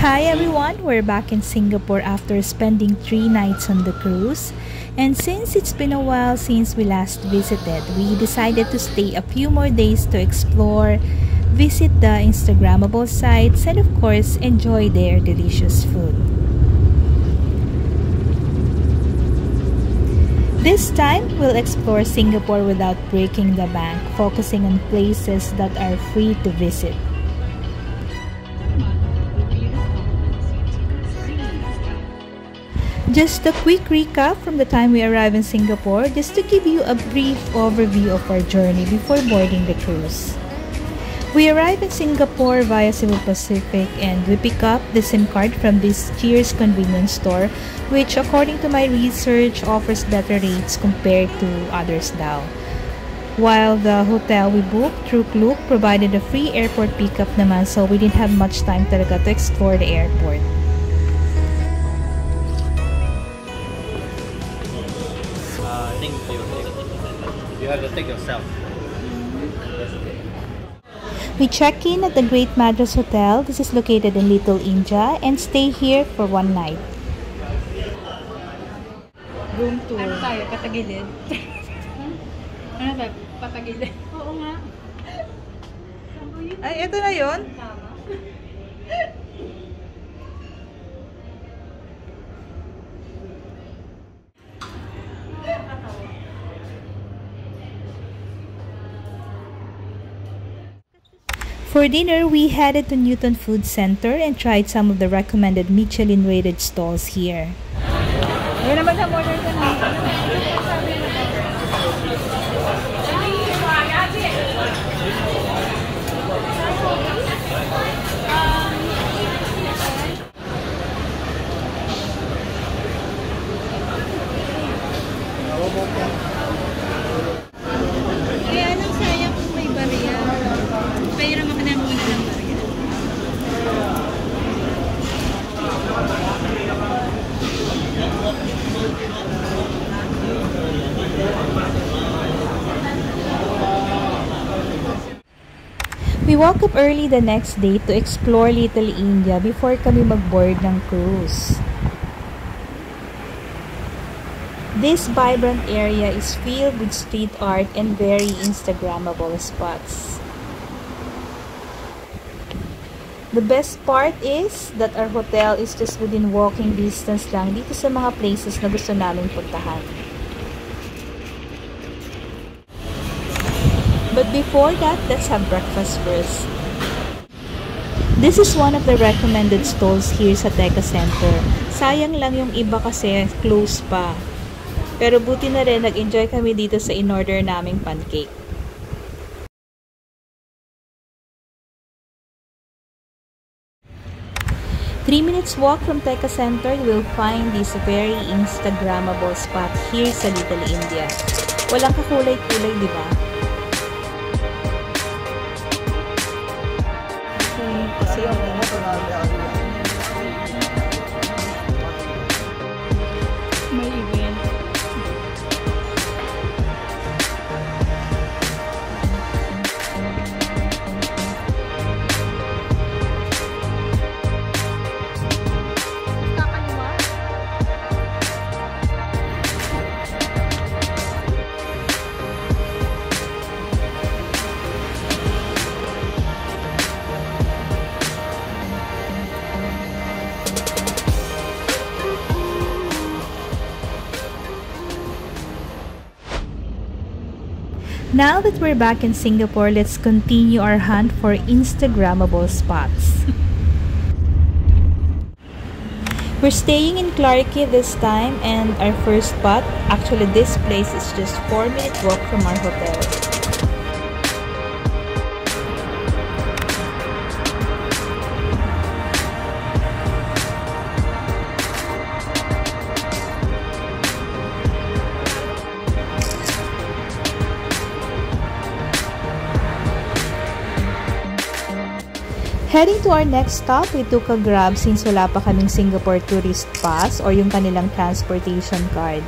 Hi everyone, we're back in Singapore after spending 3 nights on the cruise. And since it's been a while since we last visited, we decided to stay a few more days to explore, visit the Instagrammable sites, and of course, enjoy their delicious food. This time, we'll explore Singapore without breaking the bank, focusing on places that are free to visit. Just a quick recap from the time we arrived in Singapore, just to give you a brief overview of our journey before boarding the cruise. We arrived in Singapore via Cebu Pacific and we pick up the SIM card from this Cheers convenience store, which according to my research offers better rates compared to others daw. While the hotel we booked through Klook provided a free airport pickup naman, so we didn't have much time talaga to explore the airport. You have to take yourself. We check in at the Great Madras Hotel. This is located in Little India and stay here for 1 night. Room tour. Ano tayo? Patagilid? Ano tayo? Patagilid? Oo nga. Ay, ito na yun? For dinner, we headed to Newton Food Center and tried some of the recommended Michelin-rated stalls here. Ayun naman sa order ko na. Kaya anong sayang kung may bariya? Pero makanan muna ng bariya. We woke up early the next day to explore Little India before kami mag-board ng cruise. This vibrant area is filled with street art and very Instagrammable spots. The best part is that our hotel is just within walking distance lang dito sa mga places na gusto namin puntahan. But before that, let's have breakfast first. This is one of the recommended stalls here sa Teka Center. Sayang lang yung iba kasi close pa. Pero buti na rin, nag-enjoy kami dito sa in-order naming pancake. Three minutes walk from Teka Center, you will find this very Instagrammable spot here sa Little India. Walang kakulay-kulay, di ba? Kasi May event. Now that we're back in Singapore, let's continue our hunt for Instagrammable spots. We're staying in Clarke Quay this time, and our first spot, actually this place is just 4-minute walk from our hotel. Heading to our next stop, we took a Grab since wala pa kaming Singapore Tourist Pass or yung kanilang transportation card.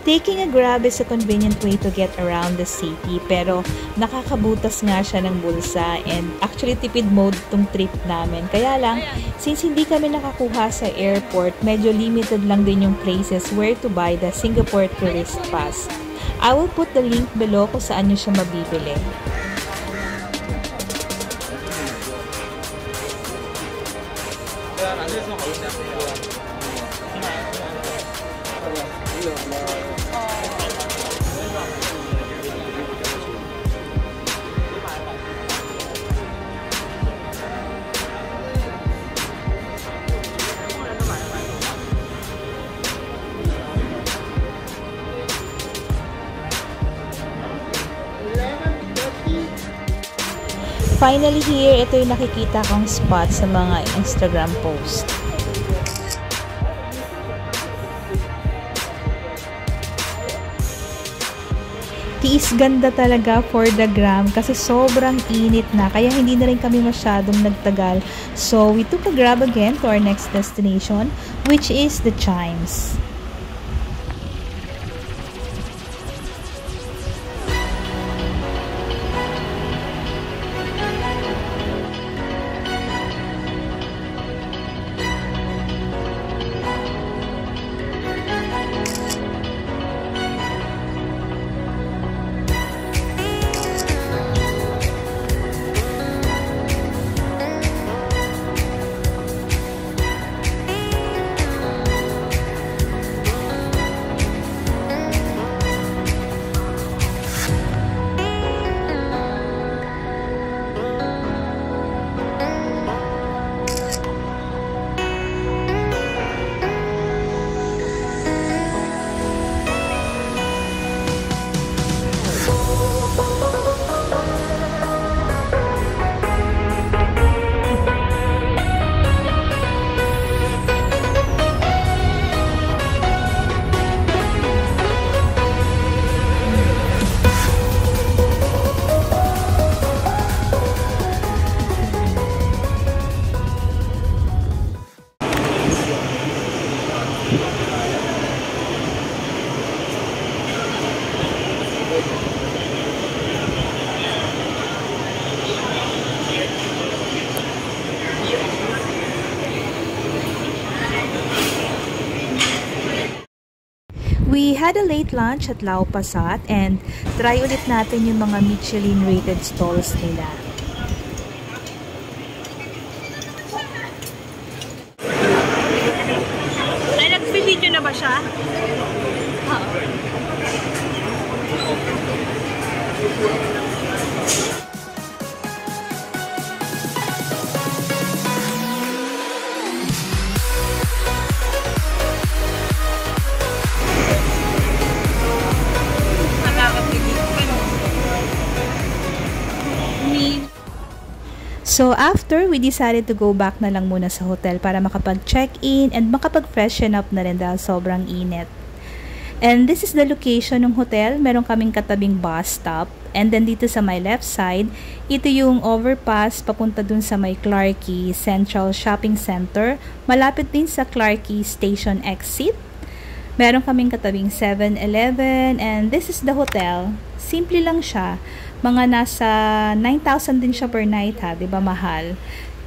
Taking a Grab is a convenient way to get around the city, pero nakakabutas nga siya ng bulsa, and actually tipid mode tong trip namin. Kaya lang, since hindi kami nakakuha sa airport, medyo limited lang din yung places where to buy the Singapore Tourist Pass. I will put the link below kung saan nyo siya mabibili. Finally here, ito yung nakikita kong spot sa mga Instagram post. Tiis ganda talaga for the gram kasi sobrang init na, kaya hindi na rin kami masyadong nagtagal. So we took a grab again to our next destination, which is the Chimes. We had a late lunch at Lau Pa Sat and try ulit natin yung mga Michelin rated stalls nila. Ay, nag-video na ba siya? So after, we decided to go back na lang muna sa hotel para makapag-check-in and makapag-freshen up na rin dahil sobrang init. And this is the location ng hotel. Meron kaming katabing bus stop. And then dito sa my left side, ito yung overpass papunta dun sa may Clarke Quay Central Shopping Center. Malapit din sa Clarke Quay Station exit. Meron kaming katabing 7-Eleven and this is the hotel. Simple lang siya. Mga nasa 9,000 din siya per night ha, 'di ba mahal?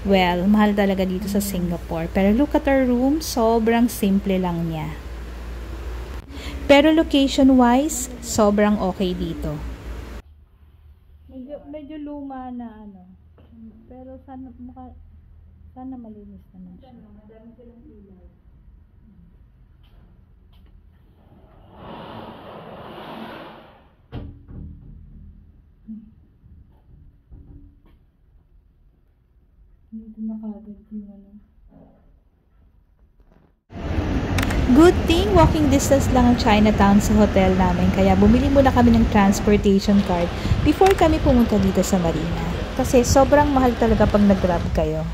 Well, mahal talaga dito sa Singapore. Pero look at our room, sobrang simple lang niya. Pero location-wise, sobrang okay dito. Medyo luma na ano. Pero sana malinis naman siya. Madami silang ilaw. Dito nakagad yung ano. Good thing, walking distance lang ang Chinatown sa hotel namin. Kaya bumili muna kami ng transportation card before kami pumunta dito sa Marina. Kasi sobrang mahal talaga pag nag-grab kayo.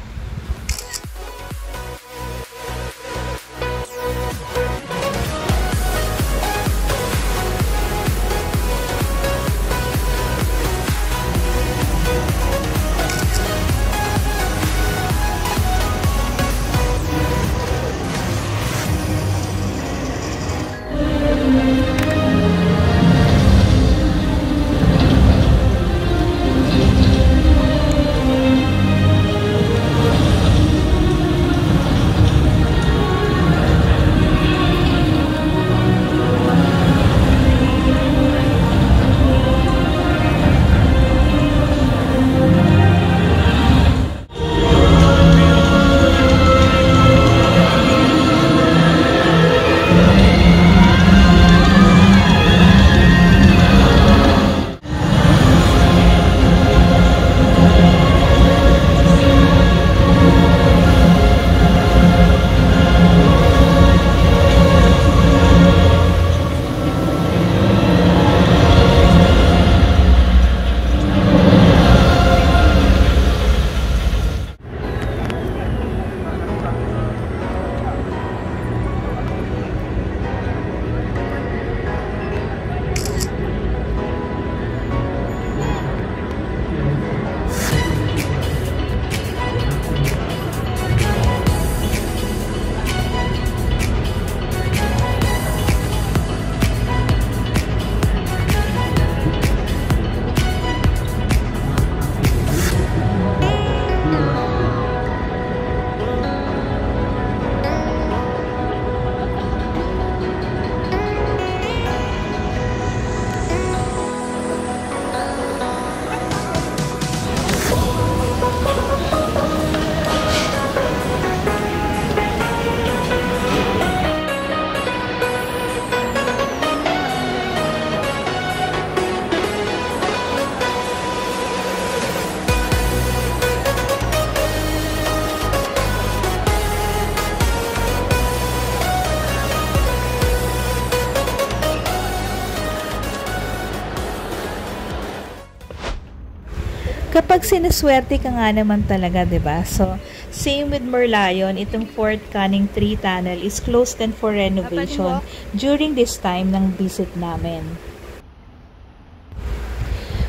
Kapag sinuswerte ka nga naman talaga, 'di ba? So, same with Merlion, itong Fort Canning 3 Tunnel is closed and for renovation during this time ng visit namin.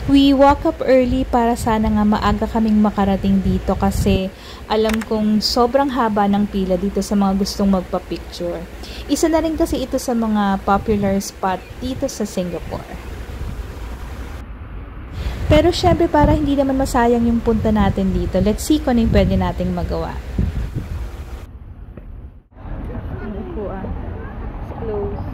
We woke up early para sana nga maaga kaming makarating dito kasi alam kong sobrang haba ng pila dito sa mga gustong magpa-picture. Isa na rin kasi ito sa mga popular spot dito sa Singapore. Pero syempre para hindi naman masayang yung punta natin dito, let's see kung ano yung pwede nating magawa. Ang upuan. It's closed.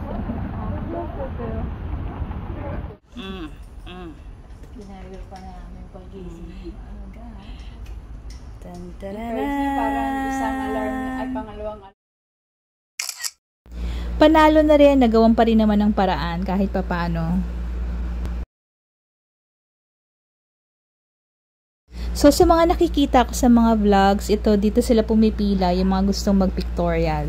Ginagawa pa namin pag-gising. Tan-tararan. Parang isang alarm ay pangalawang alarm. Panalo na rin, nagawan pa rin naman ng paraan kahit papano. So sa mga nakikita ko sa mga vlogs, ito dito sila pumipila yung mga gustong mag-pictorial.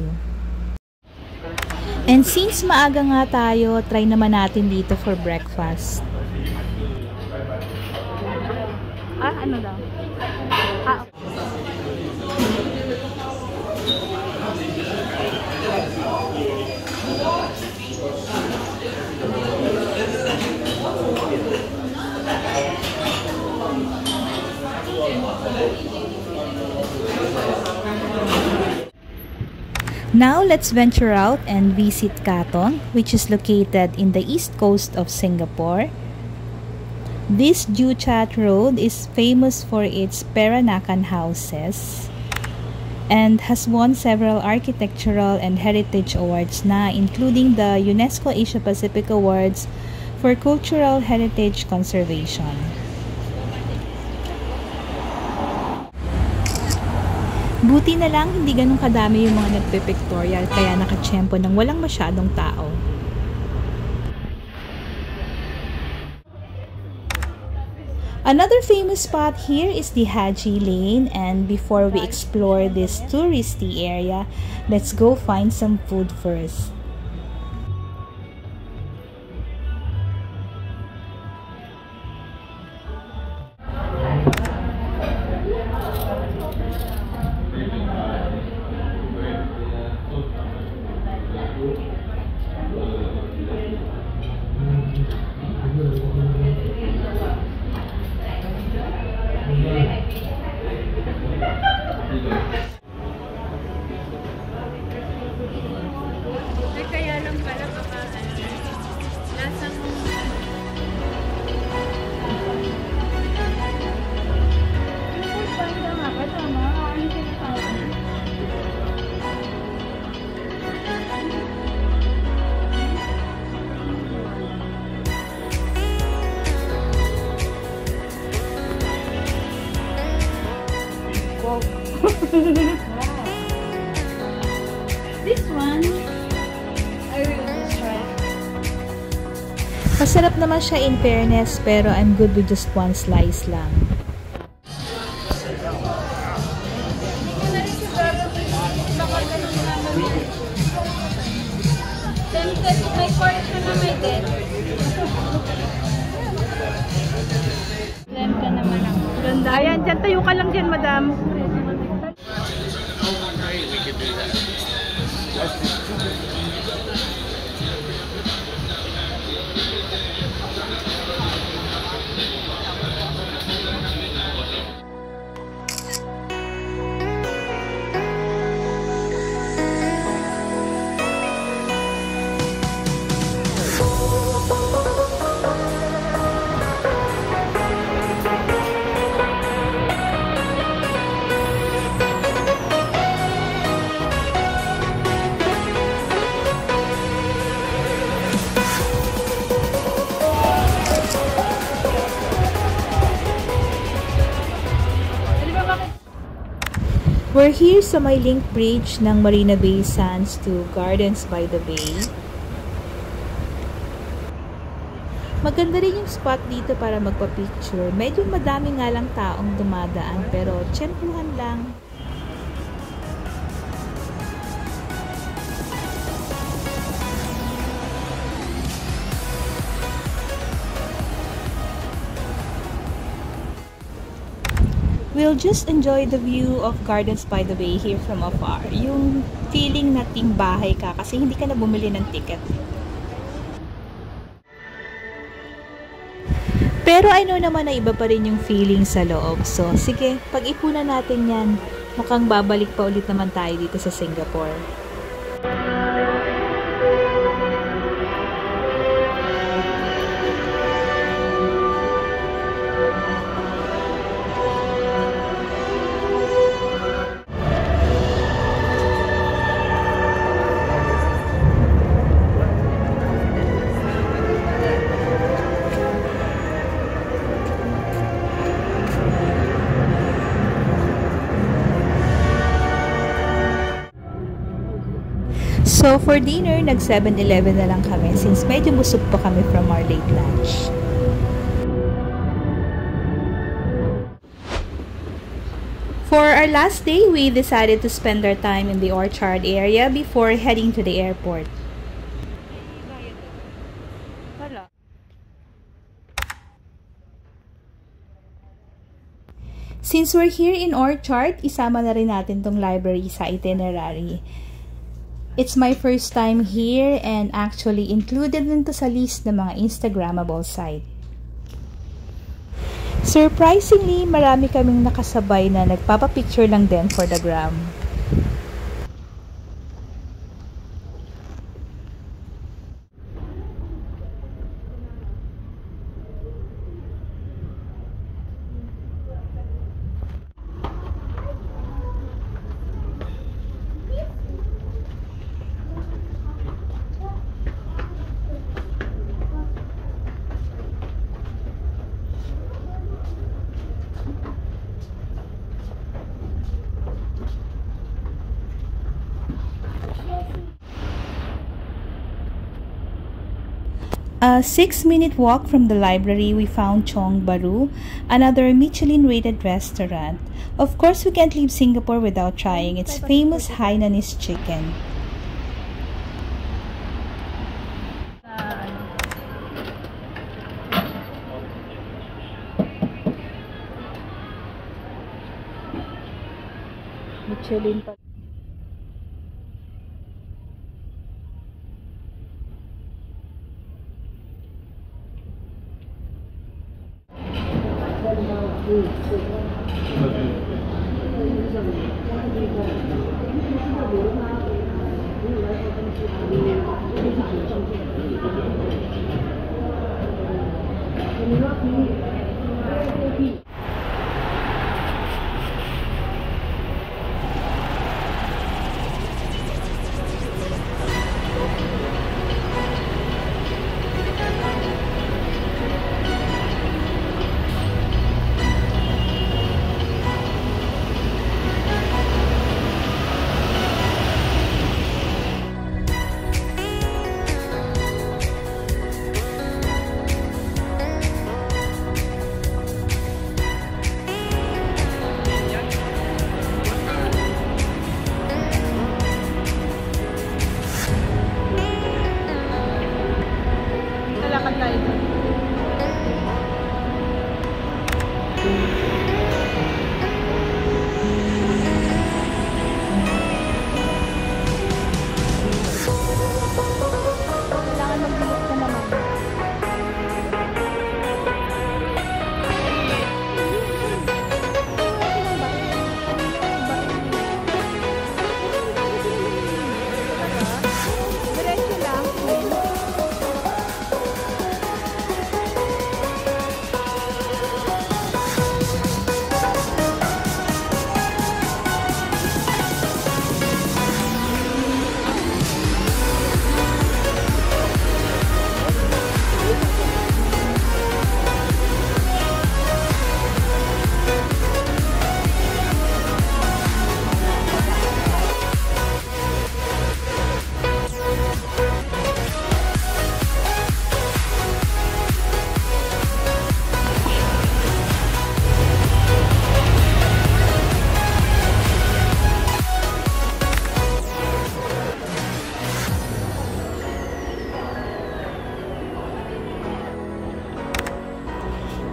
And since maaga nga tayo, try naman natin dito for breakfast. Ano daw? Now, let's venture out and visit Katong, which is located in the east coast of Singapore. This Joo Chiat Road is famous for its Peranakan houses and has won several architectural and heritage awards na, including the UNESCO Asia Pacific Awards for Cultural Heritage Conservation. Buti na lang hindi ganun kadami yung mga nagpe-pictorial kaya nakatsyempo ng walang masyadong tao. Another famous spot here is the Haji Lane, and before we explore this touristy area, let's go find some food first. Kaya lang pala baka lasang this one I will just try. Masarap naman siya in fairness, pero I'm good with just one slice lang. May portion na may dead. Lem ka naman ako. Ganda. Ayan, dyan tayo ka lang dyan, madam. We could do that. We're here sa may link bridge ng Marina Bay Sands to Gardens by the Bay. Maganda rin yung spot dito para magpa-picture. Medyo madami nga lang taong dumadaan pero tiyempuhan lang. we'll just enjoy the view of Gardens by the Bay here from afar. Yung feeling na team bahay ka kasi hindi ka na bumili ng ticket. Pero I know naman na iba pa rin yung feeling sa loob. So, sige, pag-ipunan natin yan. Mukhang babalik pa ulit naman tayo dito sa Singapore. So, for dinner, nag 7-Eleven na lang kami since medyo busog pa kami from our late lunch. For our last day, we decided to spend our time in the Orchard area before heading to the airport. Since we're here in Orchard, isama na rin natin tong library sa itinerary. It's my first time here and actually included din to sa list ng mga Instagrammable site. Surprisingly, marami kaming nakasabay na nagpapapicture lang din for the gram. A 6-minute walk from the library, we found Chong Baru, another Michelin-rated restaurant. Of course, we can't leave Singapore without trying its famous Hainanese chicken. Michelin pa.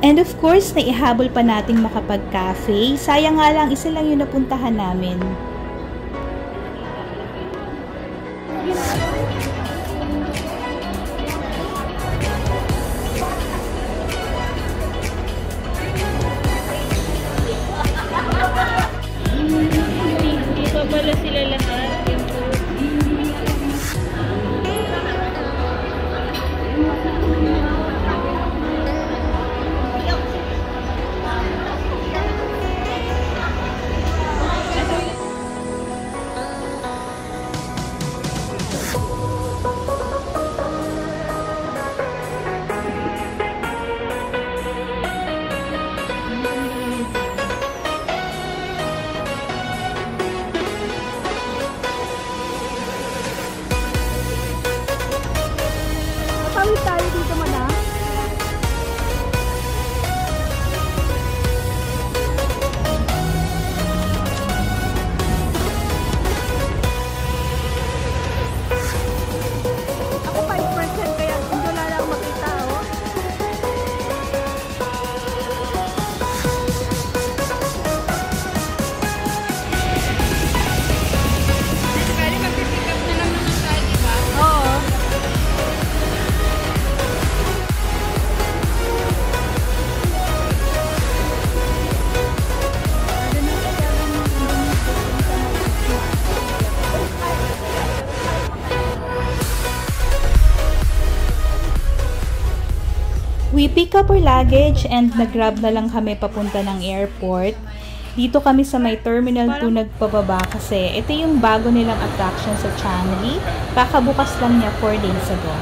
And of course, naihabol pa nating makapag-cafe. Sayang nga lang, isa lang yung napuntahan namin. Hindi pa pala sila lahat. Nakawit tayo dito mo na. Ako 5% kaya kung wala lang makita, oh. Kali mag-pick up na lang naman tayo, diba? Oo. We pick up our luggage and nag-grab na lang kami papunta ng airport. Dito kami sa may Terminal 2 nagpababa kasi ito yung bago nilang attraction sa Changi. Kakabukas lang niya 4 days ago.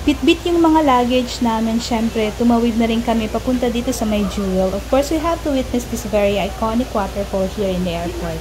Bit-bit yung mga luggage namin, syempre, tumawid na rin kami papunta dito sa may Jewel. Of course, we have to witness this very iconic waterfall here in the airport.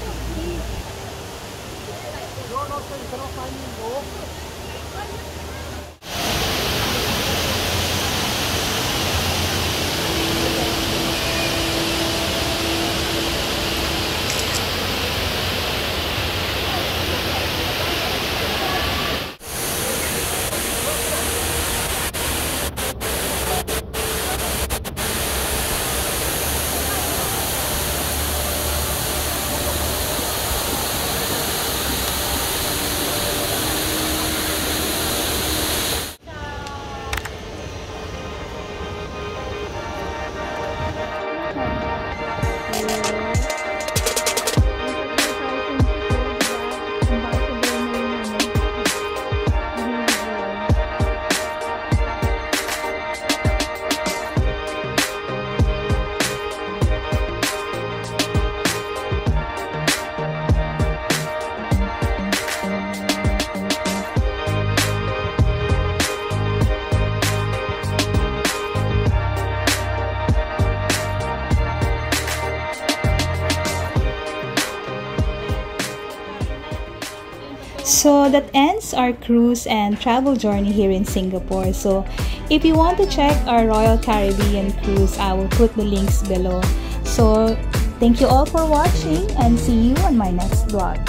So that ends our cruise and travel journey here in Singapore. So if you want to check our Royal Caribbean cruise, I will put the links below. So thank you all for watching and see you on my next vlog.